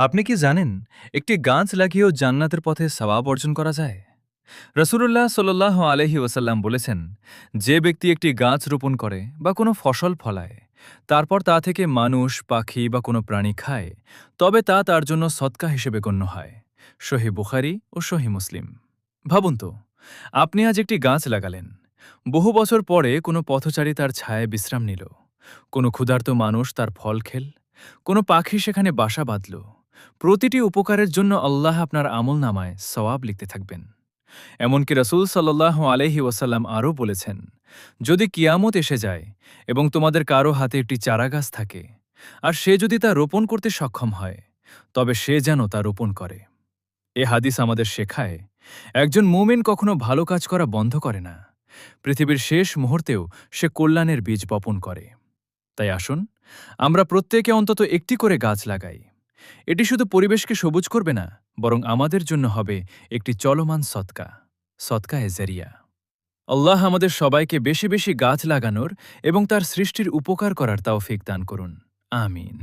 আপনি কি জানেন একটি গাছ লাগিয়েও জান্নাতের পথে সওয়াব অর্জন করা যায়? রাসূলুল্লাহ সাল্লাল্লাহু আলাইহি ওয়াসাল্লাম বলেছেন, যে ব্যক্তি একটি গাছ রোপণ করে বা কোনো ফসল ফলায়, তারপর তা থেকে মানুষ, পাখি বা কোনো প্রাণী খায়, তবে তা তার জন্য সদকা হিসেবে গণ্য হয়। সহিহ বুখারী ও সহিহ মুসলিম। ভাবুন তো, আপনি আজ একটি গাছ লাগালেন। বহু বছর পরে কোনো পথচারী তার ছায়ায় বিশ্রাম নিল, কোনো ক্ষুধার্ত মানুষ তার ফল খেল, কোনো পাখি সেখানে বাসা বাঁধল। প্রতিটি উপকারের জন্য আল্লাহ আপনার আমলনামায় সওয়াব লিখতে থাকবেন। এমনকি রাসূল সাল্লাল্লাহু আলাইহি ওয়াসাল্লাম আরও বলেছেন, যদি কিয়ামত এসে যায় এবং তোমাদের কারো হাতে একটি চারাগাছ থাকে, আর সে যদি তা রোপণ করতে সক্ষম হয়, তবে সে যেন তা রোপণ করে। এ হাদিস আমাদের শেখায়, একজন মুমিন কখনো ভালো কাজ করা বন্ধ করে না। পৃথিবীর শেষ মুহূর্তেও সে কল্যাণের বীজ বপন করে। তাই আসুন, আমরা প্রত্যেকে অন্তত একটি করে গাছ লাগাই। এটি শুধু পরিবেশকে সবুজ করবে না, বরং আমাদের জন্য হবে একটি চলমান সদকা, সদকা এ জারিয়া। আল্লাহ আমাদের সবাইকে বেশি বেশি গাছ লাগানোর এবং তার সৃষ্টির উপকার করার তৌফিক দান করুন। আমিন।